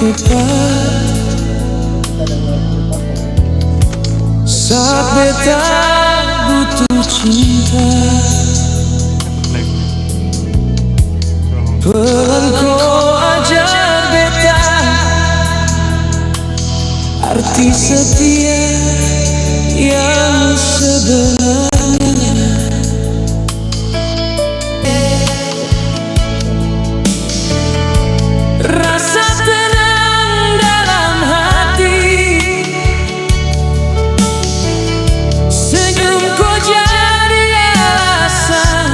tepat saat beta butuh cinta. Pelan kau ajar beta arti setia yang sebenarnya. Rasa tenang dalam hati, senyum kau jadi alasan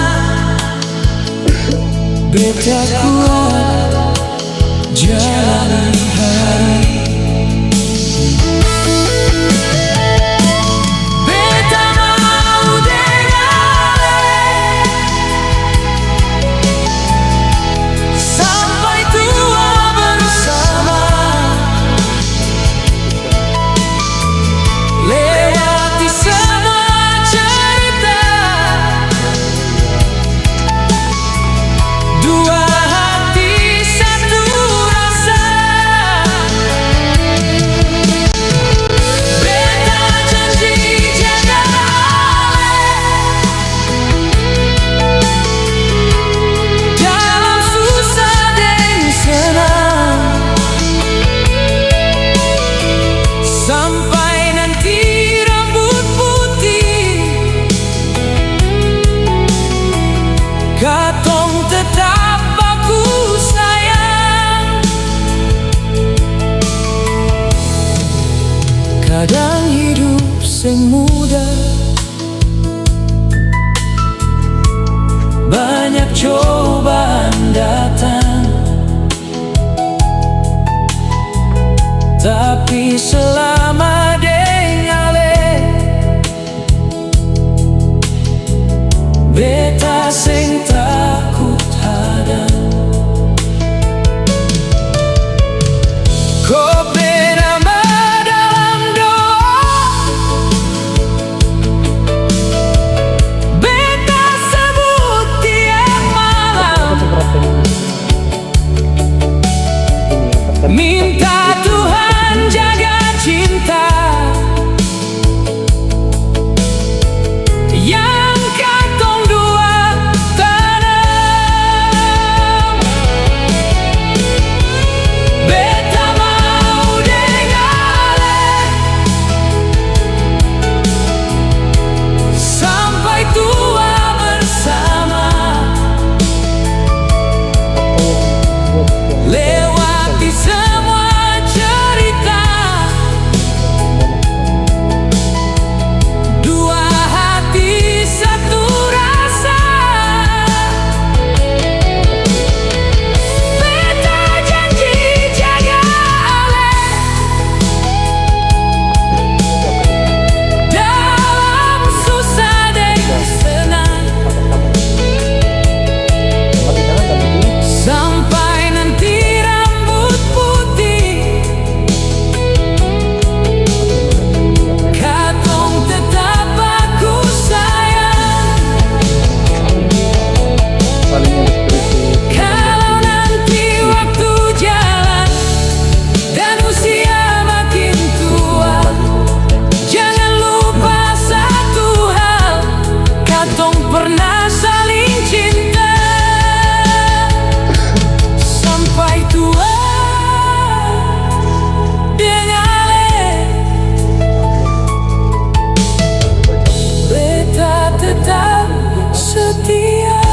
beta kuat jalani hari. Beta mau dengar sampai tua bersama, lewati semua cerita, dua hati satu rasa. Beta janji jaga dalam susah dan senang, sampai nanti rambut putih katong tetap baku sayang. Kadang hidup sing mudah, banyak cobaan datang, tapi selama dengale beta sing takut hadang. Kau bernama dalam doa, beta sebut tiap malam, minta Tuhan jaga cinta yang katong dua tanam. Beta mau dengar sampai tua bersama, lewati semua cerita, dua hati satu rasa. Beta janji jaga dalam susah dan senang, sampai nanti rambut putih katong tetap aku sayang. Kalau nanti waktu jalan dan usia makin tua, jangan lupa satu hal, katong pernah saling cinta sampai tua. Dengar beta tetap setia.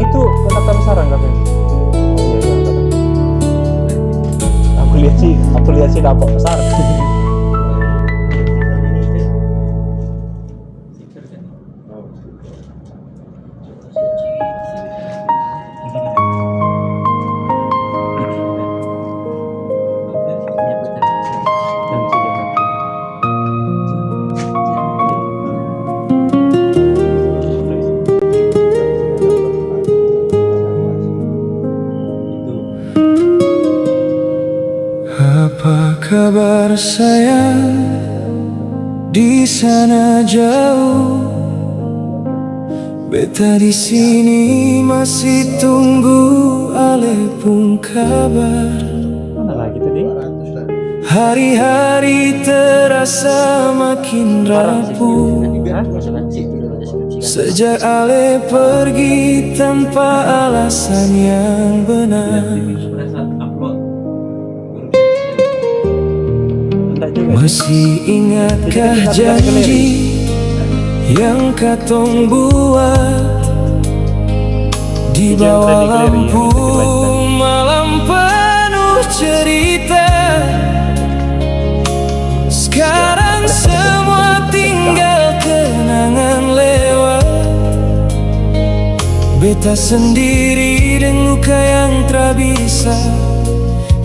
Itu Nathan Sarang kan? Aku lihat sih dapat besar. Apa kabar sayang di sana jauh? Beta di sini masih tunggu ale pun kabar. Mana lagi tadi? Hari-hari terasa makin rapuh sejak ale pergi tanpa alasan yang benar. Masih ingatkah janji yang katong buat di bawah lampu malam penuh cerita? Sekarang semua tinggal kenangan lewat. Beta sendiri dan luka yang tak bisa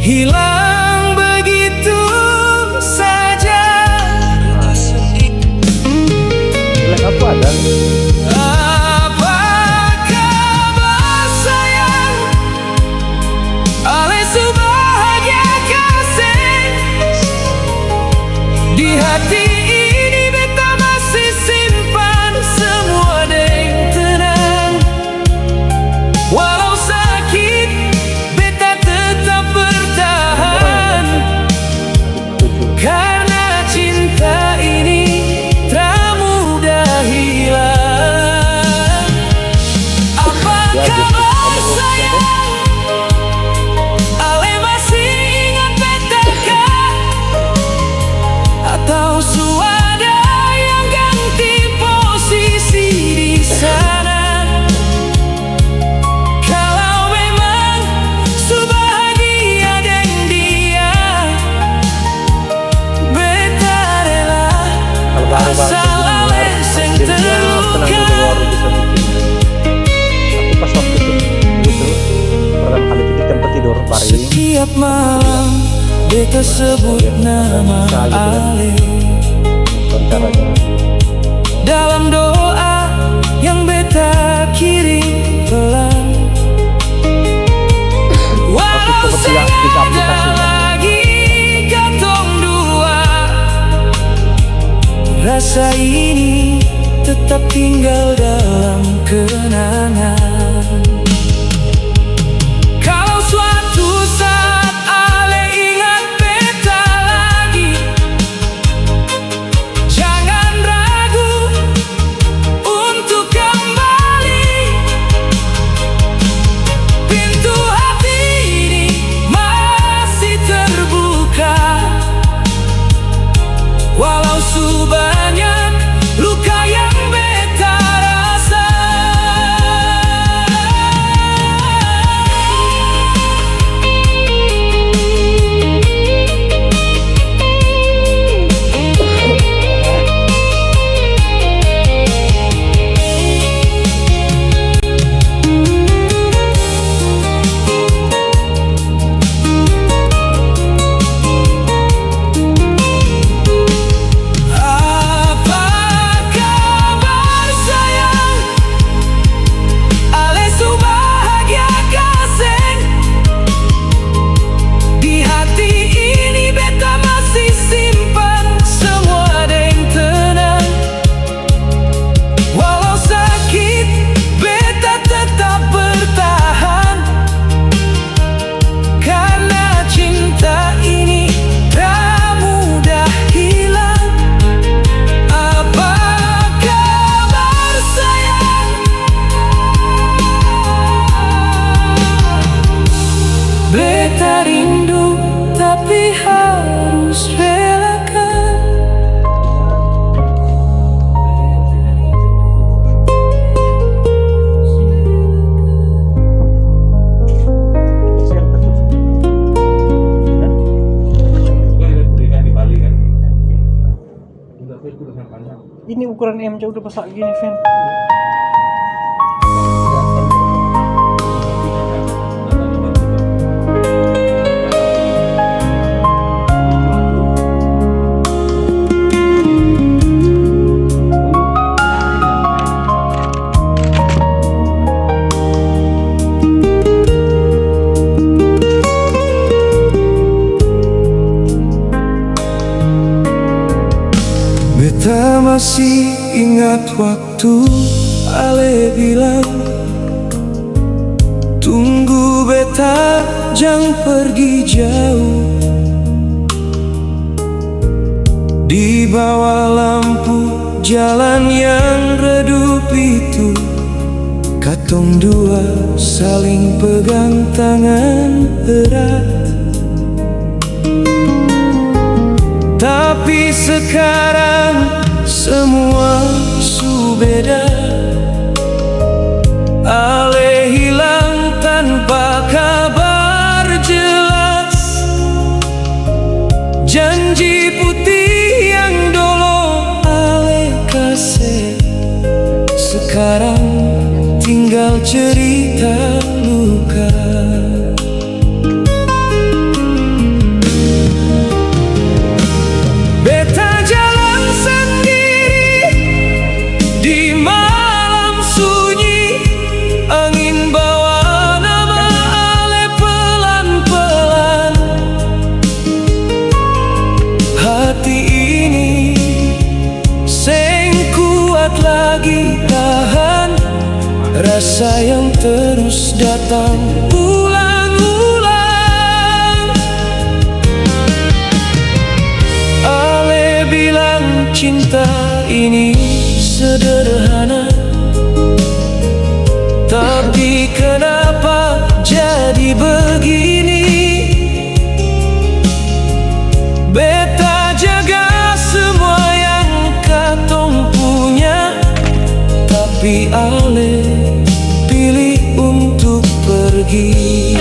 hilang begitu saja. Jelek apa ada? Apa kabar sayang? Ale subahagia kasih. Di hati ini beta masih simpan semua yang tenang. Walau sakit, beta tetap bertahan. Karena cinta ini tak mudah hilang. Apa kabar sayang? Ale masih ingat beta kah? Atau suada yang ganti posisi di sana? Kalau memang subahagia dengan dia, beta rela asal ale sing terluka. Aku pas waktu itu pertama kali itu di tempat tidur baring. Setiap malam beta sebut nama ale Caranya dalam doa yang beta kirim pelan. Walau kebetulan sing di ada aplikasinya. lagi katong dua, rasa ini tetap tinggal dalam kenangan. Kalau suatu saat ale ingat beta lagi, jangan ragu untuk kembali. Pintu hati ini masih terbuka, walau sebanyak luka yang beta rasa. Apa kabar sayang? Ale subahagia kasih. Di hati ini beta masih simpan semua yang tenang. Walau sakit, beta tetap bertahan. Karena cinta ini tak mudah hilang. Apa kabar sayang? Beta rindu tapi harus relakan. ini ukuran MC udah besar gini, Fen. Beta masih ingat waktu Ale bilang tunggu beta jangan pergi jauh. Di bawah lampu jalan yang redup itu, katong dua saling pegang tangan erat. Tapi sekarang semua su beda. Ale hilang tanpa kabar jelas. Janji putih yang dulu ale kasih sekarang tinggal cerita luka. Beta jalan sendiri di malam sunyi. Angin bawa nama ale pelan-pelan. Hati ini seng kuat lagi tahan rasa yang terus datang ulang-ulang. Ale bilang cinta ini sederhana, tapi kenapa jadi begini? Beta jaga semua yang katong punya, tapi ale pilih untuk pergi.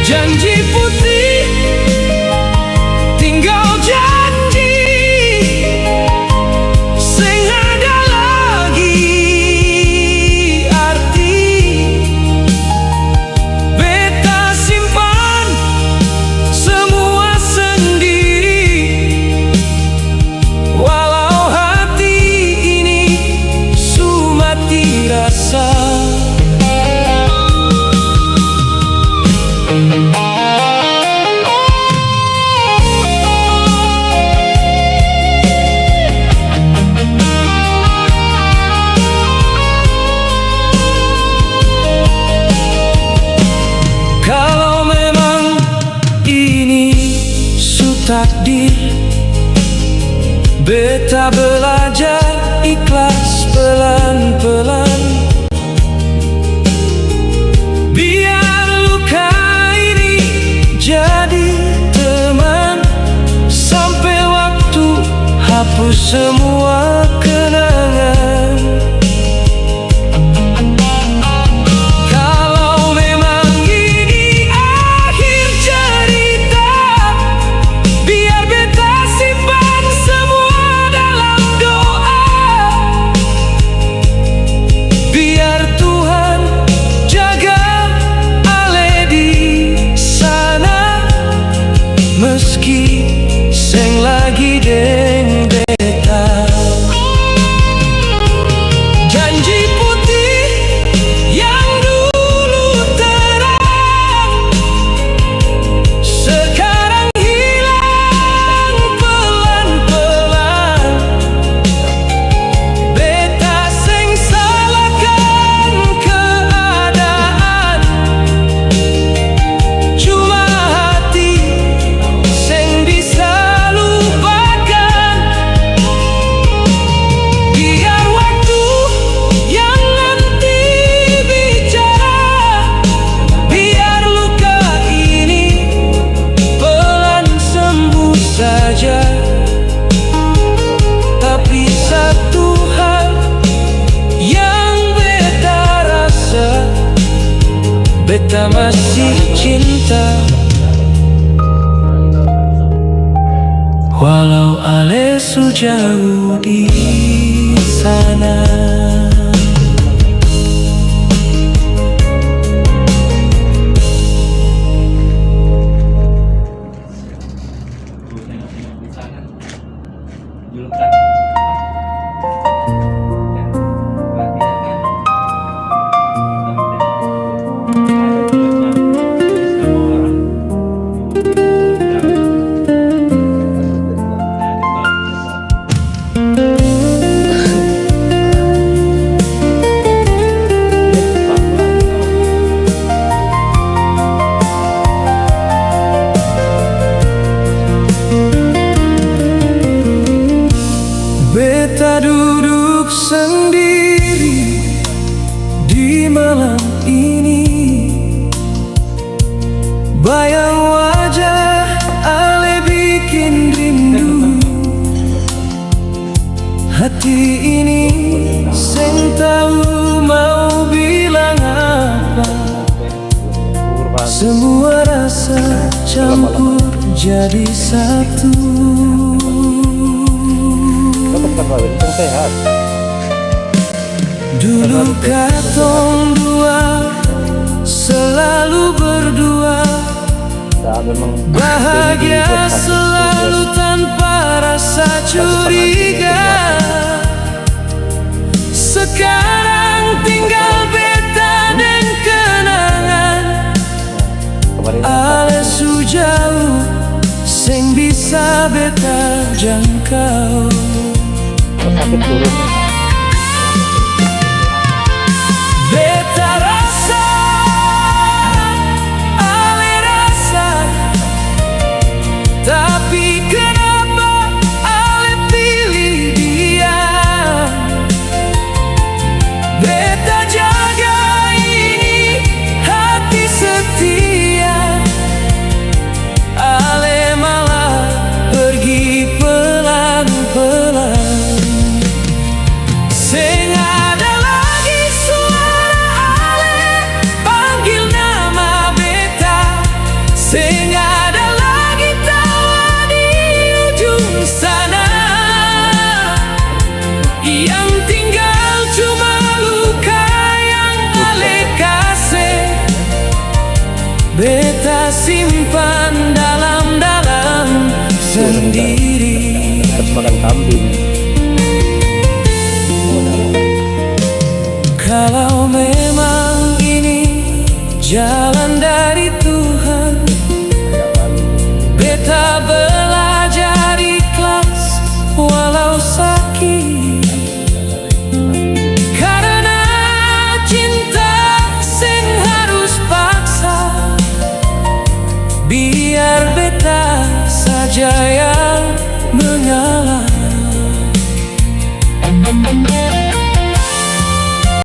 Janji putih tinggal janji, seng ada lagi arti. Beta simpan semua sendiri, walau hati ini su mati rasa. Kalau memang ini su takdir, beta belajar ikhlas pelan-pelan. Biar luka ini jadi teman, sampai waktu hapus semua kenangan. Kalau memang ini akhir cerita, biar beta simpan semua dalam doa. Biar Tuhan jaga ale di sana, meski seng lagi deng beta. Janji putih yang dulu terang, sekarang hilang pelan-pelan. Beta seng salahkan keadaan, cuma hati seng bisa lupakan. Biar waktu yang nanti bicara, biar luka ini pelan sembuh saja. Tapi satu hal yang beta rasa, beta masih cinta, walau ale su jauh di sana. Beta duduk sendiri di malam ini, bayang wajah ale bikin rindu. Hati ini seng tahu mau bilang apa. Semua rasa campur jadi satu. Sehat. Dulu katong dua selalu berdua, Memang bahagia selalu tanpa rasa curiga. Sekarang tinggal beta dan kenangan, ale su jauh seng bisa beta jangkau. sakit turun. Beta rasa, ale rasa, tapi kenapa ale pilih dia? Beta jaga ini hati setia, ale malah pergi pelan-pelan. Seng ada lagi suara ale panggil nama beta, seng ada lagi tawa di ujung sana. Yang tinggal cuma luka yang ale kasih, beta simpan dalam-dalam sendiri. Harus makan kambing. Kalau memang ini jalan dari Tuhan, beta belajar ikhlas walau sakit. Karena cinta sing harus paksa, biar beta saja yang mengalah.